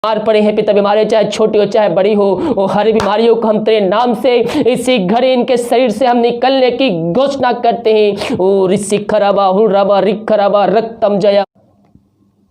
बीमार पड़े हैं पिता, बीमारी चाहे छोटी हो चाहे बड़ी हो, वो हर बीमारियों को हम तेरे नाम से इसी घड़ी इनके शरीर से हम निकलने की घोषणा करते हैं। ओ ऋषि खराबा हुराबा रिखराबा रक्तम जया।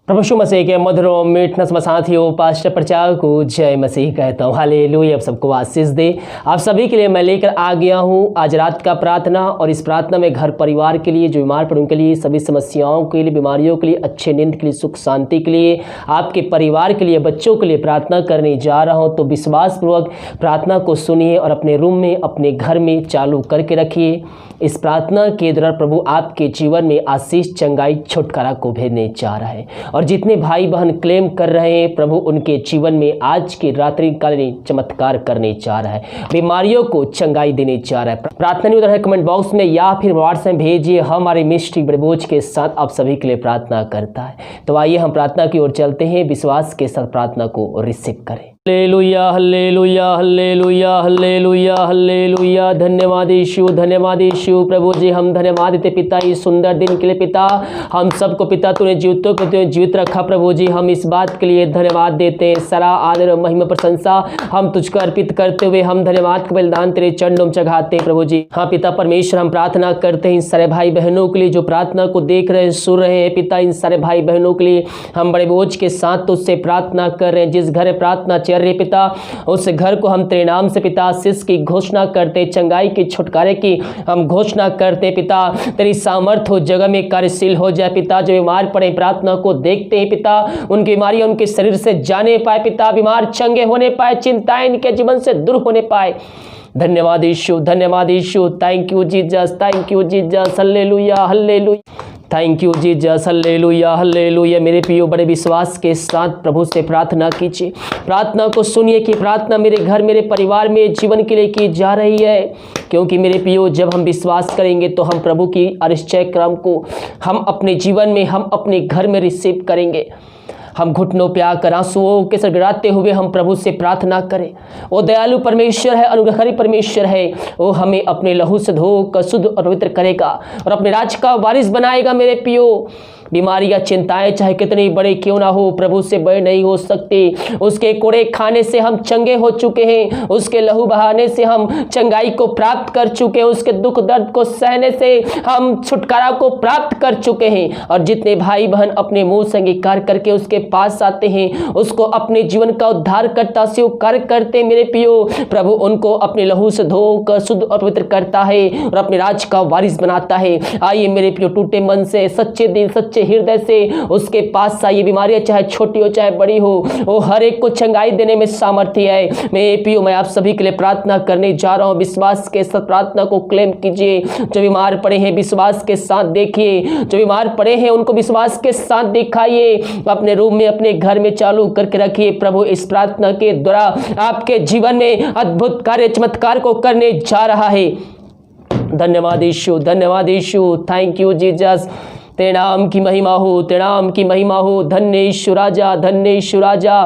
प्रभु यीशु मसीह के मधुर और मीठ नस्म साथियों, पास्टर प्रचार को जय मसीह कहता हूँ। हालेलुया। आप सबको आशीष दे। आप सभी के लिए मैं लेकर आ गया हूँ आज रात का प्रार्थना, और इस प्रार्थना में घर परिवार के लिए, जो बीमार पड़े उनके लिए, सभी समस्याओं के लिए, बीमारियों के लिए, अच्छे नींद के लिए, सुख शांति के लिए, आपके परिवार के लिए, बच्चों के लिए प्रार्थना करने जा रहा हूँ। तो विश्वासपूर्वक प्रार्थना को सुनिए और अपने रूम में, अपने घर में चालू करके रखिए। इस प्रार्थना के दौरान प्रभु आपके जीवन में आशीष, चंगाई, छुटकारा को भेजने जा रहा है। और जितने भाई बहन क्लेम कर रहे हैं, प्रभु उनके जीवन में आज की रात्रि कालीन चमत्कार करने जा रहा है, बीमारियों को चंगाई देने जा रहा है। प्रार्थना निवेदन है कमेंट बॉक्स में या फिर व्हाट्सएप भेजिए। हमारे मिस्ट्री बड़े बोझ के साथ आप सभी के लिए प्रार्थना करता है। तो आइए हम प्रार्थना की ओर चलते हैं, विश्वास के साथ प्रार्थना को रिसीव करें। Hallelujah hallelujah hallelujah hallelujah hallelujah. धन्यवाद यीशु, धन्यवाद यीशु। प्रभु जी हम धन्यवाद देते पिता इस सुंदर दिन के लिए। पिता हम सबको पिता तूने जीवितों को तूने जीवित रखा। प्रभु जी हम इस बात के लिए धन्यवाद देते हैं। सारा आदर महिमा प्रशंसा हम तुझको अर्पित करते हुए हम धन्यवाद का बलिदान तेरे चरणों में चढ़ाते हैं। प्रभु जी हाँ पिता परमेश्वर हम प्रार्थना करते हैं इन सारे भाई बहनों के लिए जो प्रार्थना को देख रहे हैं, सुन रहे हैं। पिता इन सारे भाई बहनों के लिए हम बड़े बोझ के साथ तुझसे प्रार्थना कर रहे हैं। जिस घर में प्रार्थना चल रही पिता, उस घर को हम तेरे नाम से पिता आशीष की घोषणा करते, चंगाई की, छुटकारे की हम घोषणा करते। पिता तेरी सामर्थ हो जगह में कार्यशील हो जाए। पिता जो बीमार पड़े प्रार्थना को देखते हैं पिता, उनकी बीमारियां उनके शरीर से जाने पाए। पिता बीमार चंगे होने पाए, चिंताएं इनके जीवन से दूर होने पाए। धन्यवाद यीशु, धन्यवाद यीशु। Thank you Jesus, thank you Jesus. Hallelujah hallelujah. Thank you Jesus. Hallelujah hallelujah. मेरे प्रियो बड़े विश्वास के साथ प्रभु से प्रार्थना कीजिए। प्रार्थना को सुनिए कि प्रार्थना मेरे घर, मेरे परिवार में, जीवन के लिए की जा रही है। क्योंकि मेरे प्रियो जब हम विश्वास करेंगे तो हम प्रभु की अरिश्चय क्रम को हम अपने जीवन में, हम अपने घर में रिसीव करेंगे। हम घुटनों पे आकर आंसुओं के साथ गिराते हुए हम प्रभु से प्रार्थना करें। वो दयालु परमेश्वर है, अनुग्रहकारी परमेश्वर है। वो हमें अपने लहू से धोकर शुद्ध और पवित्र करेगा और अपने राज का वारिस बनाएगा। मेरे प्रियो बीमारियां, चिंताएं चाहे कितनी बड़े क्यों ना हो, प्रभु से बड़े नहीं हो सकती। उसके कोड़े खाने से हम चंगे हो चुके हैं, उसके लहू बहाने से हम चंगाई को प्राप्त कर चुके हैं, उसके दुख दर्द को सहने से हम छुटकारा को प्राप्त कर चुके हैं। और जितने भाई बहन अपने मुंह से अंगीकार करके उसके पास आते हैं, उसको अपने जीवन का उद्धार करता स्वीकार करते, मेरे प्रियो प्रभु उनको अपने लहू से धोकर शुद्ध और पवित्र करता है और अपने राज का वारिस बनाता है। आइए मेरे प्रियो टूटे मन से, सच्चे दिल, सच्चे हृदय से उसके पास आइए। बीमारियां चाहे छोटी हो चाहे बड़ी हो, वो हर एक को चंगाई देने में सामर्थ्य है। मेरे प्रियो मैं आप सभी के लिए प्रार्थना करने जा रहा हूं। विश्वास के साथ प्रार्थना को क्लेम कीजिए। जो बीमार पड़े हैं विश्वास के साथ देखिए, जो बीमार पड़े हैं उनको विश्वास के साथ दिखाइए। अपने रूम में, अपने घर में चालू करके रखिए। प्रभु इस प्रार्थना के द्वारा आपके जीवन में अद्भुत कार्य, चमत्कार को करने जा रहा है। धन्यवाद यीशु, धन्यवाद यीशु। Thank you Jesus. तेरे नाम की महिमा हो, तेरे नाम की महिमा हो। धन्य यीशु राजा, धन्य यीशु राजा।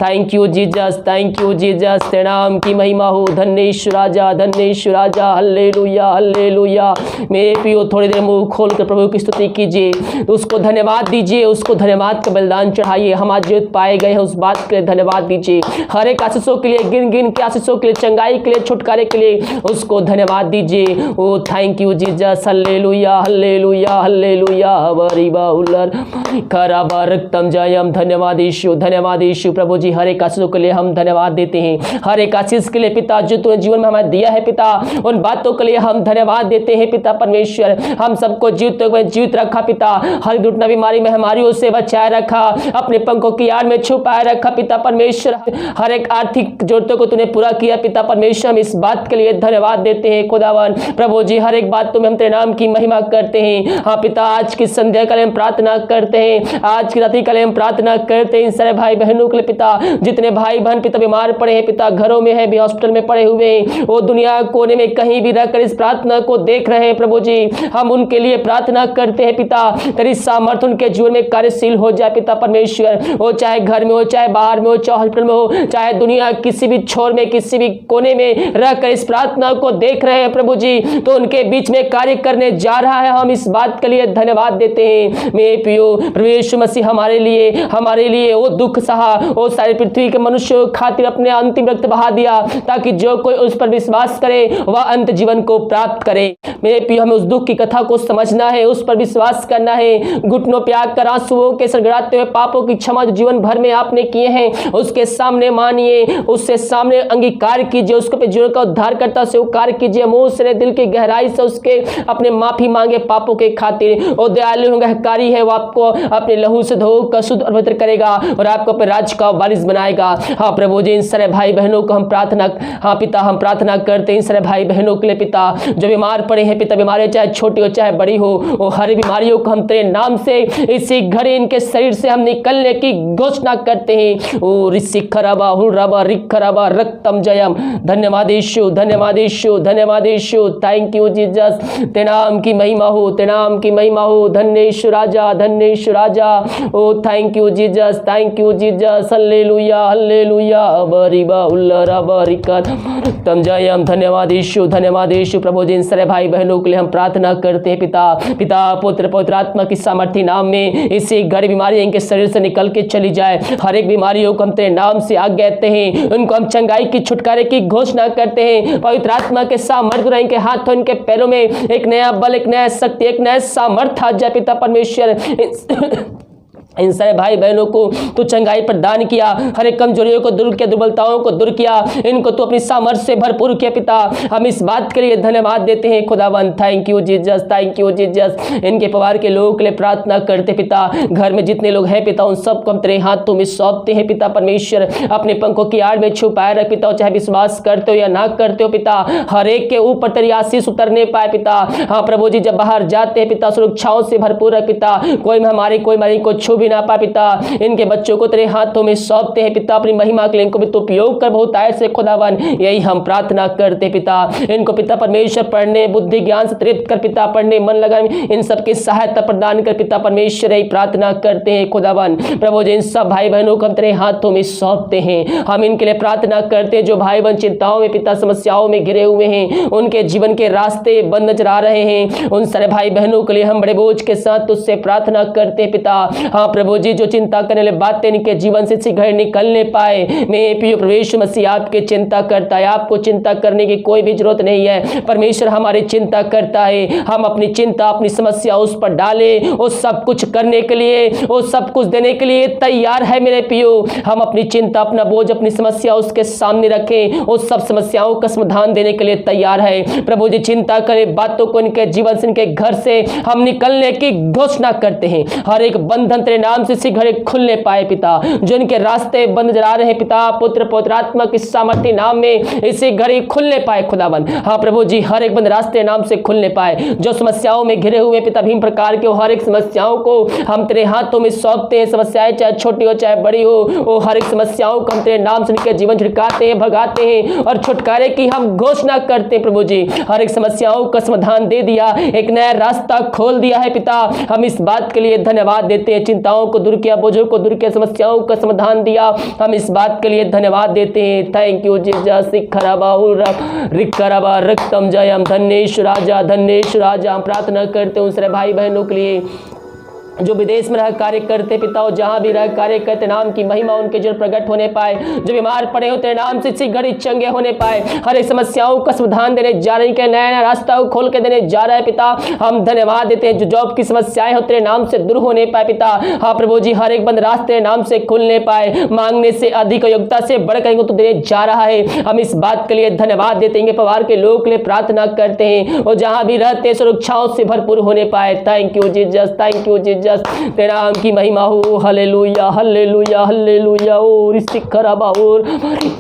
Thank you Jesus, thank you Jesus. तेरे नाम की महिमा हो। धन्य यीशु राजा, धन्य यीशु राजा। Hallelujah hallelujah. मेरे प्रियो थोड़ी देर मुंह खोल कर प्रभु की स्तुति कीजिए, उसको धन्यवाद दीजिए, उसको धन्यवाद का बलिदान चढ़ाइए। हम आज जीवित पाए गए हैं उस बात के लिए धन्यवाद दीजिए। हर एक आशीषों के लिए, गिन गिन के आशीषों के लिए, चंगाई के लिए, छुटकारे के लिए उसको धन्यवाद दीजिए। Oh thank you Jesus. Hallelujah hallelujah hallelujah. रक्तम जयम। धन्यवाद यीशु, धन्यवाद यीशु। प्रभु जी हर एक आशीषों के लिए हम धन्यवाद देते हैं। हर एक आशीष के लिए पिता जो तूने जीवन में हमें दिया है पिता, उन बातों के लिए हम धन्यवाद देते हैं। पिता परमेश्वर हम सबको जीवित रखा पिता, हर घुटना बीमारी महामारियों से बचाए रखा, अपने पंखों की आड़ में छुपाए रखा पिता परमेश्वर। हर एक आर्थिक जरूरतों को तूने पूरा किया पिता परमेश्वर। हम इस बात के लिए धन्यवाद देते हैं खुदावन। प्रभु जी हर एक बात में हम तेरे नाम की महिमा करते हैं। हाँ पिता आज की संध्या काल हम प्रार्थना करते हैं, आज की रात्रि काल हम प्रार्थना करते हैं इन सारे भाई बहनों के लिए पिता। जितने भाई बहन पिता बीमार पड़े हैं पिता, घरों में है भी, हॉस्पिटल में पड़े हुए हैं, वो दुनिया कोने में कहीं भी रहकर इस प्रार्थना को देख रहे हैं प्रभु जी, हम उनके लिए प्रार्थना करते हैं पिता। तेरी सामर्थ्य उनके जीवन में कार्यशील हो जाए पिता परमेश्वर। वो चाहे घर में हो, चाहे बाहर में हो, चाहे हॉस्पिटल में हो, चाहे दुनिया किसी भी छोर में, किसी भी कोने में रहकर इस प्रार्थना को देख रहे हैं प्रभु जी, तो उनके बीच में कार्य करने जा रहा है। हम इस बात के लिए धन्यवाद धन्यवाद देते हैं। मेरे प्रियो प्रभु यीशु मसीह हमारे लिए वो दुख सहा, वो सारी पृथ्वी के मनुष्य खातिर अपने अंतिम रक्त बहा दिया, ताकि जो कोई उस पर विश्वास करे वह अंत जीवन को प्राप्त करे। मेरे प्रियो हमें उस दुख की कथा को समझना है, उस पर विश्वास करना है। घुटनों पे आकर आंसुओं के सड़गड़ाते हुए पापों की क्षमा जो जीवन भर में आपने किए हैं उसके सामने मानिए, उससे सामने अंगीकार कीजिए, उसके पे जीवन का उद्धारकर्ता से स्वीकार कीजिए, मुंह से दिल की गहराई से उसके अपने माफी मांगे पापों के खातिर। वो दयालु गहकारी है, वो आपको अपने लहू से धोकर शुद्ध और पवित्र करेगा और आपको अपने राज्य का वारिस बनाएगा। हाँ प्रभु जी, इन सारे भाई बहनों को हम प्रार्थना, हाँ पिता हम प्रार्थना करते हैं इन सारे भाई बहनों के लिए पिता, जो बीमार पड़े हैं पिता, बीमारी चाहे छोटी हो चाहे बड़ी हो, वो हर बीमारियों को हम तेरे नाम से इसी घड़ी इनके शरीर से हम निकलने की घोषणा करते हैं। ओ ऋषि खराबा हुराबा रिखराबा रक्तम जयम। धन्यवाद यीशु, धन्यवाद यीशु, धन्यवाद यीशु। थैंक यू जीसस, तेरे नाम की महिमा हो, तेरे नाम की महिमा हो। धन्य यीशु राजा, धन्य यीशु राजा। Oh thank you Jesus, thank you Jesus. Hallelujah hallelujah. बरीबा उल्लराबा रिकतम जयम। धन्यवाद यीशु, धन्यवाद यीशु। प्रभु जी इन सारे भाई बहनों के लिए हम प्रार्थना करते हैं पिता, पिता पुत्र पवित्र आत्मा की सामर्थ्य नाम में इसी घड़ी बीमारी इनके शरीर से निकल के चली जाए। हर एक बीमारियों को हम तेरे नाम से आज्ञा देते हैं, उनको हम चंगाई की छुटकारे की घोषणा करते हैं। पवित्र आत्मा के सामर्थ्य इनके हाथों इनके पैरों में एक नया बल, एक नया शक्ति, एक नया सामर्थ्य आ जाए पिता परमेश्वर। इन सारे भाई बहनों को तू चंगाई प्रदान किया, हर एक कमजोरियों को दूर किया, दुर्बलताओं को दूर किया, इनको तू अपनी सामर्थ्य से भरपूर किया पिता। हम इस बात के लिए धन्यवाद देते हैं खुदावन। Thank you Jesus, thank you Jesus. इनके परिवार के लोगों के लिए प्रार्थना करते पिता, घर में जितने लोग हैं पिता उन सबको हम तेरे हाथों में सौंपते हैं पिता परमेश्वर। अपने पंखों की आड़ में छुपाए रख पिता, चाहे विश्वास करते हो या ना करते हो पिता, हर एक के ऊपर तेरी आशीष उतरने पाए पिता। हाँ प्रभु जी, जब बाहर जाते हैं पिता सुरक्षाओं से भरपूर है पिता, कोई हमारी कोई हमारी को छू ना पा पिता। इनके बच्चों को तेरे हाथों में सौंपते हैं पिता, अपनी महिमा के लिए इनको भी तो उपयोग कर बहुत आय से खुदावन, यही हम प्रार्थना करते पिता। इनको पिता परमेश्वर पढ़ने बुद्धि ज्ञान से तृप्त कर पिता, पढ़ने मन लगा इन सबकी सहायता प्रदान कर पिता परमेश्वर, यही प्रार्थना करते हैं खुदावन। प्रभु जी इन सब भाई बहनों को हम तेरे हाथों में सौंपते हैं। हम इनके लिए प्रार्थना करते हैं जो भाई बहन चिंताओं में पिता समस्याओं में घिरे हुए हैं, उनके जीवन के रास्ते बंद नजर आ रहे हैं, उन सारे भाई बहनों के लिए हम बड़े बोझ के साथ तुझसे प्रार्थना करते हैं पिता। हाँ प्रभु जी, जो चिंता करने वाली बातें इनके जीवन से शीघ्र निकलने पाए, मेरे प्रिय प्रभु यीशु मसीह आपके चिंता करता है, आपको चिंता करने की कोई भी जरूरत नहीं है। परमेश्वर हमारी चिंता करता है, हम अपनी चिंता अपनी समस्या उस पर डाले, वो सब कुछ करने के लिए, वो सब कुछ देने के लिए तैयार है मेरे प्रियो। हम अपनी चिंता अपना बोझ अपनी समस्या उसके सामने रखें, उस सब समस्याओं का समाधान देने के लिए तैयार है। प्रभु जी चिंता करें बातों को इनके जीवन से इनके घर से हम निकलने की घोषणा करते हैं। हर एक बंधन तेरे नाम से शीघ्र खुलने पाए पिता, जो इनके रास्ते बंद नजर आ रहे हैं पिता, पुत्र पवित्र आत्मा की सामर्थ्य नाम में इसी घड़ी खुलने पाए खुदावन। हाँ प्रभु जी, हर एक बंद रास्ते नाम से खुलने पाए, जो समस्याओं में घिरे हुए पिता भीम प्रकार के हर एक समस्याओं को हम तेरे हाथों में सौंपते हैं। समस्याएं चाहे छोटी हो चाहे बड़ी हो, वो हर एक समस्याओं को हम तेरे नाम से इनके जीवन छिड़काते हैं, भगाते हैं और छुटकारे की हम घोषणा करते हैं। प्रभु जी हर एक समस्याओं का समाधान दे दिया, एक नया रास्ता खोल दिया है पिता, हम इस बात के लिए धन्यवाद देते हैं। चिंताओं को दूर किया, बोझों को दूर किया, समस्याओं का समाधान दिया, हम इस बात के लिए धन्यवाद देते हैं। Thank you Jesus. रिखराबा रक्तम जयम। धन्येश राजा, धन्येश राजा। हम प्रार्थना करते हैं उस भाई बहनों के लिए जो विदेश में रह कार्य करते पिता, और जहाँ भी रह कार्य करते नाम की महिमा उनके जीवन प्रकट होने पाए, जो बीमार पड़े होते नाम से इसी घड़ी चंगे होने पाए, हर एक समस्याओं का समाधान देने जा रहे हैं, नया नया रास्ता को खोल के देने जा रहा है पिता। हम धन्यवाद देते हैं जो जॉब की समस्याएं हो तेरे नाम से दूर होने पाए पिता। हाँ प्रभु जी, हर एक बंद रास्ते नाम से खुलने पाए, मांगने से अधिक योग्यता से बढ़कर इनको तो देने जा रहा है। हम इस बात के लिए धन्यवाद देते हैं, परिवार के लोगों के लिए प्रार्थना करते हैं, और जहाँ भी रहते सुरक्षाओं से भरपूर होने पाए। Thank you Jesus, thank you Jesus. तेरा नाम की महिमा हो। Hallelujah hallelujah hallelujah. ओ रिसिखराबा और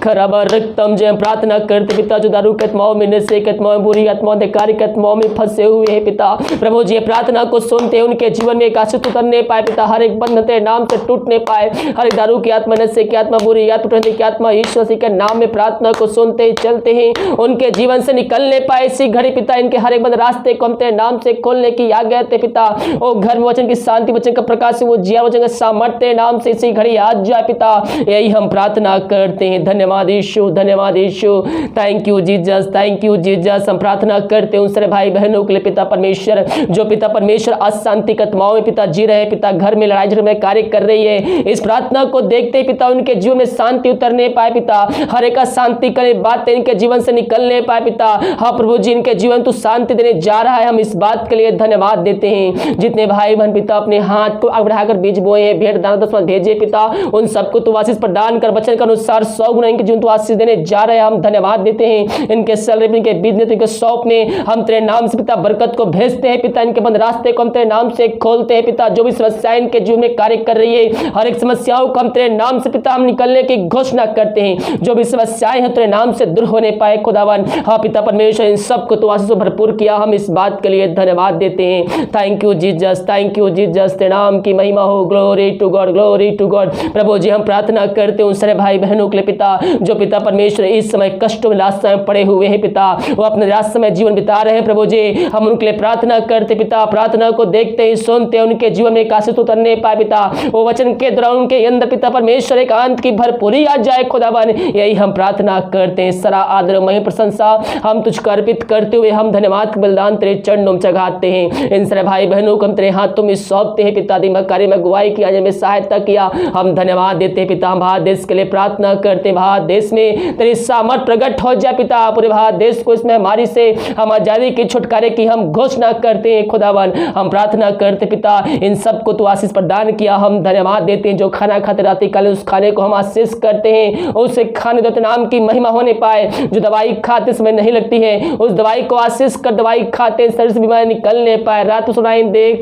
खराबा रक्तम जय। प्रार्थना करते पिता जो दारू के आत्माओं में, नशे के आत्माओं, बुरी आत्माओं, धिक्कारी के आत्माओं में फंसे हुए हैं पिता, प्रभु जी प्रार्थना को सुनते उनके जीवन में एक आशीष उतरने पाए पिता, हर एक बंधन तेरे नाम से टूटने पाए, हर एक दारू की आत्मा, नशे की आत्मा, बुरी आत्मा की आत्मा, यीशु मसीह के नाम में प्रार्थना को सुनते चलते हैं, उनके जीवन से निकलने पाए इसी घड़ी पिता। इनके हर एक बंद रास्ते को हम तेरे नाम से खोलने की आज्ञा देते पिता। ओ घर में वचन की शांति वचन का प्रकाश से वो जिया वचन का सामर्थ्य नाम से इसी घड़ी आज जाए पिता, यही हम प्रार्थना करते हैं। धन्यवाद यीशु, धन्यवाद यीशु, thank you Jesus, thank you Jesus. हम प्रार्थना करते हैं उन सारे भाई बहनों के लिए पिता परमेश्वर, जो पिता परमेश्वर अशांति के आत्माओं में पिता जी रहे, पिता घर में लड़ाई झगड़े में कार्य कर रही है, इस प्रार्थना को देखते पिता उनके जीवन में शांति उतरने पाए पिता, हर एक शांति करे बातें इनके जीवन से निकलने पाए पिता। हाँ प्रभु जी, इनके जीवन तो शांति देने जा रहा है, हम इस बात के लिए धन्यवाद देते हैं। जितने भाई बहन पिता अपने हाथ को बढ़ाकर बीज बोए हैं, भेंट दाना दसवां भेजे पिता, उन सबको तो आशीष प्रदान कर, वचन के अनुसार 100 गुना इनके जीवन तो आशीष देने जा रहे हैं, हम धन्यवाद देते हैं। इनके सैलरी, इनके बिजनेस, इनके शॉप में हम तेरे नाम से पिता बरकत को भेजते हैं पिता, इनके बंद रास्ते को हम तेरे नाम से खोलते हैं पिता। जो भी समस्याएं इनके जीवन में कार्य कर रही है, हर एक समस्याओं को हम तेरे नाम से पिता हम निकलने की घोषणा करते हैं। जो भी समस्याएं हैं तेरे नाम से दूर होने पाए खुदावन। हाँ पिता परमेश्वर, इन सबको तो आशीष से भरपूर किया, हम इस बात के लिए धन्यवाद देते हैं। Thank you Jesus, thank you Jesus, तेरे नाम की महिमा हो। Glory to God, glory to God. प्रभु जी हम प्रार्थना करते हैं उन सारे भाई बहनों के लिए पिता, जो पिता परमेश्वर इस समय कष्टों में लास्ट में पड़े हुए हैं पिता, वो अपने रास्ते में जीवन बिता रहे हैं प्रभु जी, हम उनके लिए प्रार्थना करते पिता, प्रार्थना को देखते ही सुनते उनके जीवन में एक आशीष उतरने पाए पिता, वो वचन के द्वारा उनके अंदर पिता परमेश्वर एक अंत की भरपूरी आ जाए खुदावन, यही हम प्रार्थना करते हैं। सारा आदर मही प्रशंसा हम तुझको अर्पित करते हुए हम धन्यवाद के बलिदान तेरे चरणों में चढ़ाते हैं। इन सारे भाई बहनों को हम तेरे हाथों में सौंपते हैं पिता, दिमाग कार्य में अगुवाई किया, में सहायता किया, हम धन्यवाद देते हैं पिता। हम भारत देश के लिए प्रार्थना करते हैं, भारत देश में तेरी सामर्थ प्रकट हो जाए पिता, पूरे भारत देश को इस महामारी से हम आजादी के छुटकारे की हम घोषणा करते हैं खुदावन। हम प्रार्थना करते पिता, इन सबको तो आशीष प्रदान किया, हम धन्यवाद देते हैं। जो खाना खाते रात्रि काले उस खाने को हम आशीष करते हैं, उसे खाने देते नाम की महिमा होने पाए। जो दवाई खाते समय नहीं लगती है, उस दवाई को आशीष कर दवाई खाते शरीर से बीमारी निकलने पाए, रात सुनाई दे,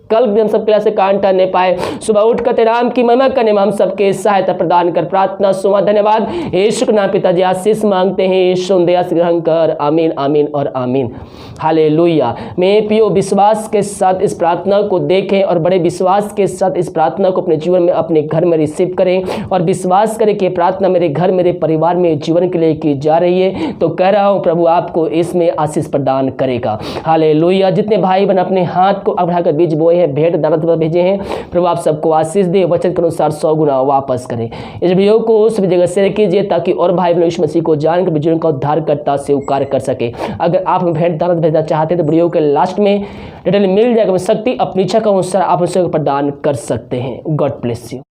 कल भी हम सबके लिए से कान टरने पाए, सुबह उठ कर तेरे नाम की महिमा करने में हम सबके सहायता प्रदान कर। प्रार्थना सुमा धन्यवाद यीशु के नाम पिताजी आशीष मांगते हैं, यीशु दया से ग्रहण कर। आमीन, आमीन और आमीन। हालेलुया। मैं पियो विश्वास के साथ इस प्रार्थना को देखें और बड़े विश्वास के साथ इस प्रार्थना को अपने जीवन में अपने घर में रिसीव करें और विश्वास करें कि प्रार्थना मेरे घर मेरे परिवार में जीवन के लिए की जा रही है। तो कह रहा हूँ प्रभु आपको इसमें आशीष प्रदान करेगा। हालेलुया। जितने भाई बहन अपने हाथ को बढ़ाकर बीज बोए हैं, भेंट दाना भेजे हैं, प्रभु आप सबको आशीष दे, वचन के अनुसार 100 गुना वापस करें। इस वीडियो को सभी जगह शेयर कीजिए ताकि और भाई बहन यीशु मसीह को जानकर जीवन का उद्धार करता स्वीकार कर सके। अगर आप भेंट दाना भेजना चाहते हैं तो वीडियो के लास्ट में डिटेल मिल जाएगा, शक्ति अपनी इच्छा के अनुसार आप उसे प्रदान कर सकते हैं। God bless you.